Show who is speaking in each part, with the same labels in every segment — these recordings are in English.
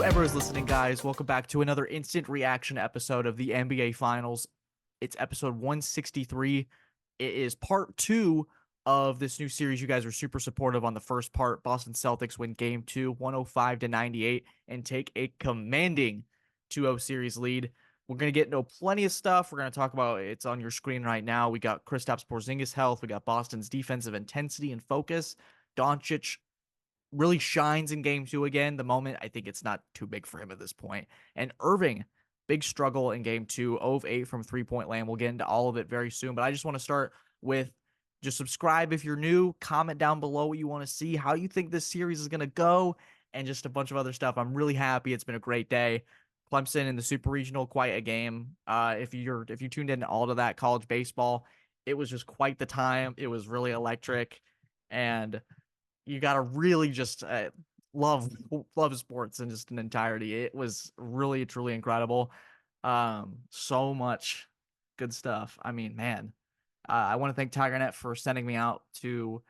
Speaker 1: Whoever is listening, guys, welcome back to another instant reaction episode of the NBA Finals. It's episode 163. It is part two of this new series. You guys were super supportive on the first part. Boston Celtics win game two, 105-98, and take a commanding 2-0 series lead. We're going to get into plenty of stuff. We're going to talk about it's on your screen right now. We got Kristaps Porzingis' health. We got Boston's defensive intensity and focus. Doncic really shines in game two again. The moment, I think it's not too big for him at this point. And Irving, big struggle in game two, 0 of 8 from 3-point land. We'll get into all of it very soon. But I just want to start with just subscribe if you're new, comment down below what you want to see, how you think this series is going to go, and just a bunch of other stuff. I'm really happy. It's been a great day. Clemson in the Super Regional, quite a game. If you tuned in all to that college baseball, it was just quite the time. It was really electric, and you gotta really just love sports in just an entirety. It was really truly incredible. So much good stuff. I mean, man, I want to thank TigerNet for sending me out to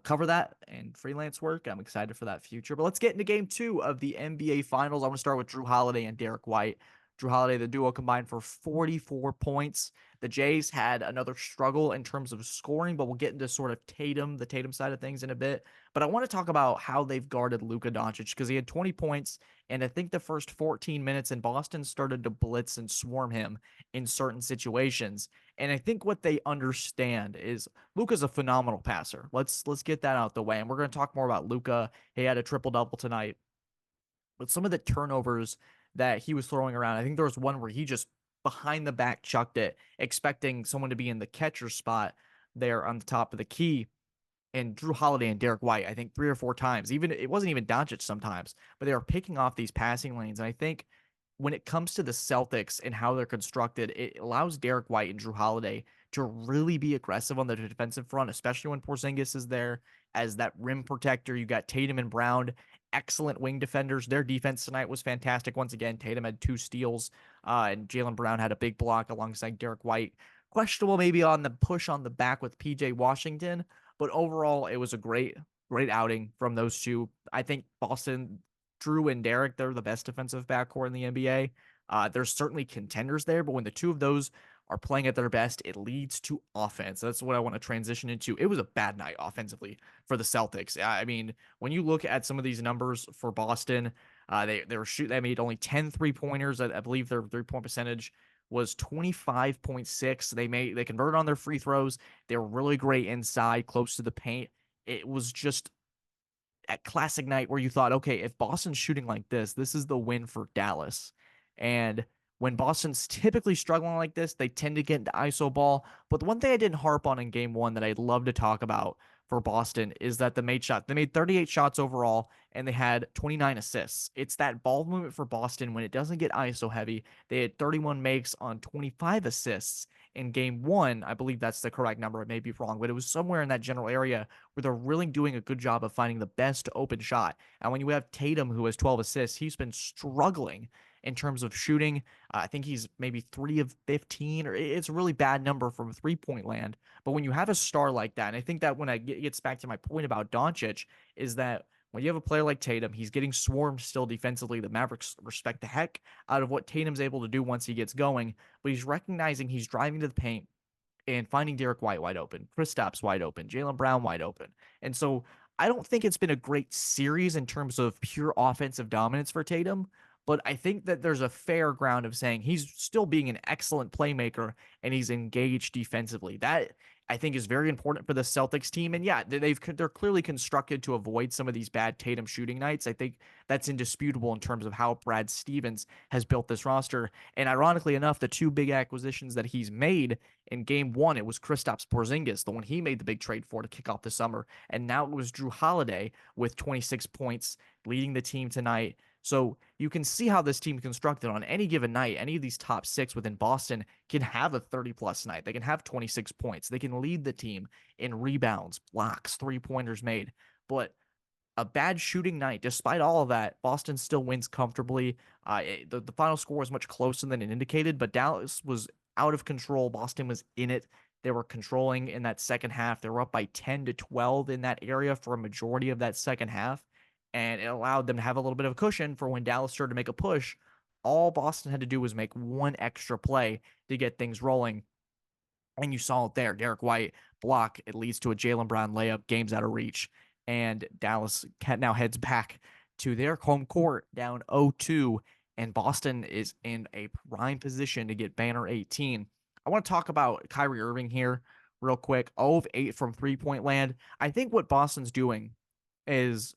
Speaker 1: cover that and freelance work. I'm excited for that future. But let's get into game two of the NBA Finals. I want to start with Drew Holiday and Derek White. Drew Holiday, the duo combined for 44 points. The Jays had another struggle in terms of scoring, but we'll get into sort of the Tatum side of things in a bit. But I want to talk about how they've guarded Luka Doncic because he had 20 points, and I think the first 14 minutes in Boston started to blitz and swarm him in certain situations. And I think what they understand is Luka's a phenomenal passer. Let's get that out the way. And we're going to talk more about Luka. He had a triple-double tonight. But some of the turnovers that he was throwing around, I think there was one where he just behind the back chucked it, expecting someone to be in the catcher spot there on the top of the key. And Drew Holiday and Derek White, I think 3 or 4 times. Even it wasn't even Doncic sometimes, but they were picking off these passing lanes. And I think when it comes to the Celtics and how they're constructed, it allows Derek White and Drew Holiday to really be aggressive on the defensive front, especially when Porzingis is there as that rim protector. You got Tatum and Brown, excellent wing defenders. Their defense tonight was fantastic. Once again, Tatum had 2 steals, and Jaylen Brown had a big block alongside Derek White. Questionable maybe on the push on the back with PJ Washington, but overall it was a great outing from those two. I think Boston, Drew and Derek, they're the best defensive backcourt in the NBA. There's certainly contenders there, but when the two of those are playing at their best, it leads to offense. That's what I want to transition into. It was a bad night offensively for the Celtics. I mean, when you look at some of these numbers for Boston, they were shooting. They made only 10 3-pointers. I believe their 3-point percentage was 25.6. They converted on their free throws. They were really great inside, close to the paint. It was just a classic night where you thought, okay, if Boston's shooting like this is the win for Dallas. And when Boston's typically struggling like this, they tend to get into ISO ball. But the one thing I didn't harp on in game one that I'd love to talk about for Boston is that they made 38 shots overall and they had 29 assists. It's that ball movement for Boston when it doesn't get ISO heavy. They had 31 makes on 25 assists in game one. I believe that's the correct number. It may be wrong, but it was somewhere in that general area where they're really doing a good job of finding the best open shot. And when you have Tatum, who has 12 assists, he's been struggling in terms of shooting. I think he's maybe 3 of 15, or it's a really bad number from 3-point land. But when you have a star like that, and I think that when it gets back to my point about Doncic, is that when you have a player like Tatum, he's getting swarmed still defensively. The Mavericks respect the heck out of what Tatum's able to do once he gets going, but he's recognizing he's driving to the paint and finding Derek White wide open, Kristaps wide open, Jaylen Brown wide open. And so I don't think it's been a great series in terms of pure offensive dominance for Tatum, but I think that there's a fair ground of saying he's still being an excellent playmaker and he's engaged defensively. That I think is very important for the Celtics team. And yeah, they're clearly constructed to avoid some of these bad Tatum shooting nights. I think that's indisputable in terms of how Brad Stevens has built this roster. And ironically enough, the two big acquisitions that he's made in game one, it was Kristaps Porzingis, the one he made the big trade for to kick off the summer. And now it was Drew Holiday with 26 points leading the team tonight. So you can see how this team constructed on any given night. Any of these top six within Boston can have a 30-plus night. They can have 26 points. They can lead the team in rebounds, blocks, 3-pointers made. But a bad shooting night, despite all of that, Boston still wins comfortably. The final score was much closer than it indicated, but Dallas was out of control. Boston was in it. They were controlling in that second half. They were up by 10 to 12 in that area for a majority of that second half. and it allowed them to have a little bit of a cushion for when Dallas started to make a push. All Boston had to do was make one extra play to get things rolling. And you saw it there. Derek White block. It leads to a Jaylen Brown layup. Game's out of reach. And Dallas now heads back to their home court down 0-2. And Boston is in a prime position to get banner 18. I want to talk about Kyrie Irving here real quick. 0 of 8 from 3-point land. I think what Boston's doing is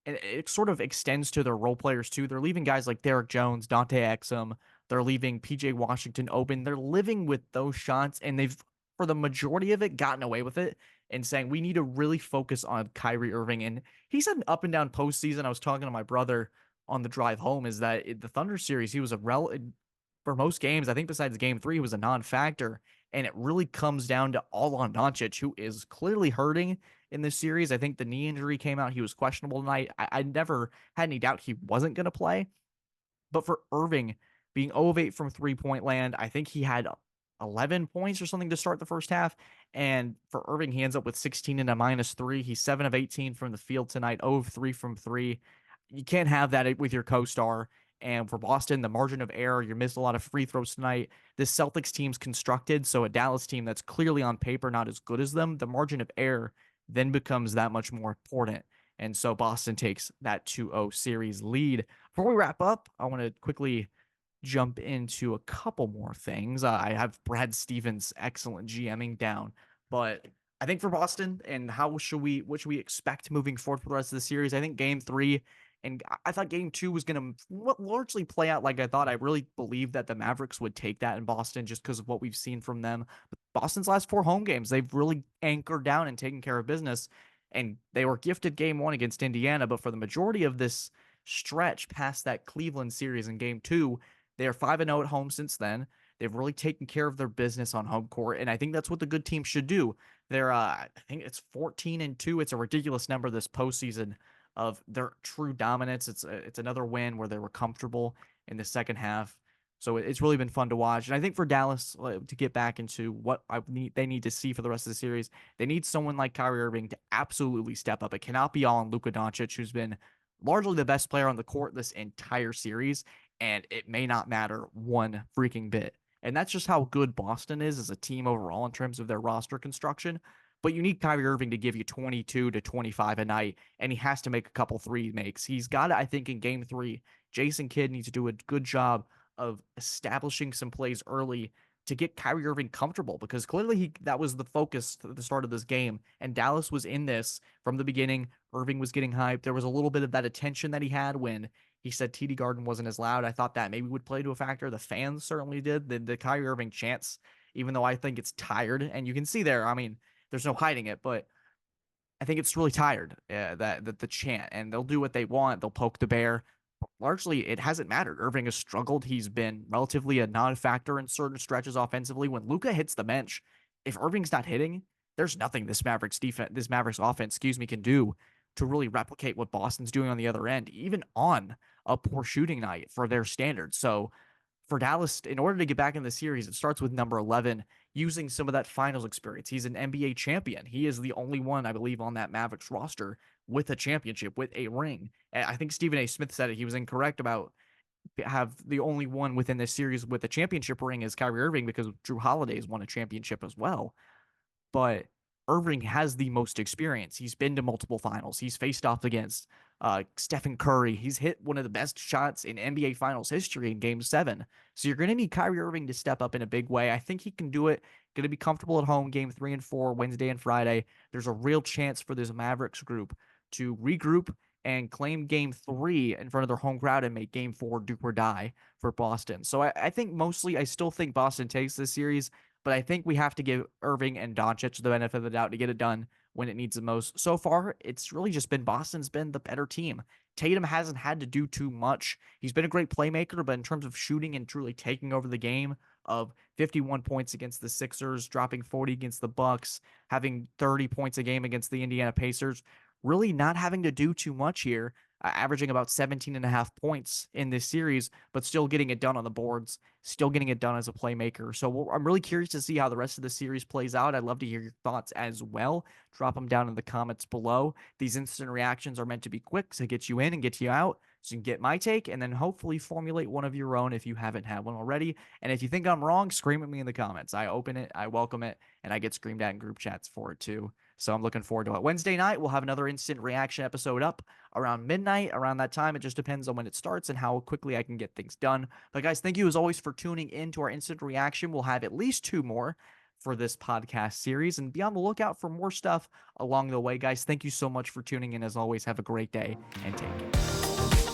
Speaker 1: it sort of extends to their role players too. They're leaving guys like Derek Jones, Dante Exum. They're leaving PJ Washington open. They're living with those shots, and they've, for the majority of it, gotten away with it and saying we need to really focus on Kyrie Irving. And he's had an up and down postseason. I was talking to my brother on the drive home. Is that the Thunder series? He was for most games. I think besides Game 3, he was a non-factor, and it really comes down to all on Doncic, who is clearly hurting in this series. I think the knee injury came out. He was questionable tonight. I never had any doubt he wasn't going to play. But for Irving being 0 of 8 from 3-point land, I think he had 11 points or something to start the first half. And for Irving, he ends up with 16 and a -3. He's 7 of 18 from the field tonight, 0 of 3 from 3. You can't have that with your co-star. And for Boston, the margin of error, you missed a lot of free throws tonight. This Celtics team's constructed, so a Dallas team that's clearly on paper not as good as them, the margin of error then becomes that much more important. And so Boston takes that 2-0 series lead. Before we wrap up, I want to quickly jump into a couple more things. I have Brad Stevens' excellent GMing down, but I think for Boston and what should we expect moving forward for the rest of the series? I think Game 3 and I thought Game 2 was going to largely play out like I thought. I really believed that the Mavericks would take that in Boston just because of what we've seen from them. But Boston's last 4 home games, they've really anchored down and taken care of business. And they were gifted Game 1 against Indiana, but for the majority of this stretch past that Cleveland series in Game 2, they are 5-0 at home since then. They've really taken care of their business on home court, and I think that's what the good team should do. They're, I think it's 14-2. It's a ridiculous number this postseason of their true dominance. It's another win where they were comfortable in the second half. So it's really been fun to watch. And I think for Dallas to get back into what they need to see for the rest of the series, they need someone like Kyrie Irving to absolutely step up. It cannot be all on Luka Doncic, who's been largely the best player on the court this entire series, and it may not matter one freaking bit. And that's just how good Boston is as a team overall in terms of their roster construction. But you need Kyrie Irving to give you 22 to 25 a night, and he has to make a couple three makes. He's got it, I think, in Game 3. Jason Kidd needs to do a good job of establishing some plays early to get Kyrie Irving comfortable, because clearly that was the focus at the start of this game. And Dallas was in this from the beginning. Irving was getting hyped. There was a little bit of that attention that he had when he said TD Garden wasn't as loud. I thought that maybe would play to a factor. The fans certainly did. The Kyrie Irving chants, even though I think it's tired, and you can see there, I mean, there's no hiding it, but I think it's really tired, that the chant, and they'll do what they want. They'll poke the bear. Largely, it hasn't mattered. Irving has struggled. He's been relatively a non-factor in certain stretches offensively. When Luka hits the bench, if Irving's not hitting, there's nothing this Mavericks offense, can do to really replicate what Boston's doing on the other end, even on a poor shooting night for their standards. So for Dallas, in order to get back in the series, it starts with number 11 using some of that finals experience. He's an NBA champion. He is the only one, I believe, on that Mavericks roster with a championship, with a ring. And I think Stephen A. Smith said it. He was incorrect about have the only one within this series with a championship ring is Kyrie Irving, because Drew Holiday's won a championship as well. But Irving has the most experience. He's been to multiple finals. He's faced off against Stephen Curry. He's hit one of the best shots in NBA Finals history in Game 7. So you're going to need Kyrie Irving to step up in a big way. I think he can do it. Going to be comfortable at home Game 3 and 4, Wednesday and Friday. There's a real chance for this Mavericks group to regroup and claim Game 3 in front of their home crowd and make Game 4 do or die for Boston. So I think mostly, I still think Boston takes this series, but I think we have to give Irving and Doncic the benefit of the doubt to get it done when it needs the most. So far, it's really just been Boston's been the better team. Tatum hasn't had to do too much. He's been a great playmaker, but in terms of shooting and truly taking over the game, of 51 points against the Sixers, dropping 40 against the Bucks, having 30 points a game against the Indiana Pacers, really not having to do too much here. averaging about 17.5 points in this series, but still getting it done on the boards, still getting it done as a playmaker. So I'm really curious to see how the rest of the series plays out. I'd love to hear your thoughts as well. Drop them down in the comments below. These instant reactions are meant to be quick to get you in and get you out. So you can get my take and then hopefully formulate one of your own if you haven't had one already. And if you think I'm wrong, scream at me in the comments. I open it, I welcome it, and I get screamed at in group chats for it too. So I'm looking forward to it. Wednesday night, we'll have another instant reaction episode up around midnight. Around that time, it just depends on when it starts and how quickly I can get things done. But guys, thank you as always for tuning in to our instant reaction. We'll have at least 2 more for this podcast series, and be on the lookout for more stuff along the way. Guys, thank you so much for tuning in. As always, have a great day and take care.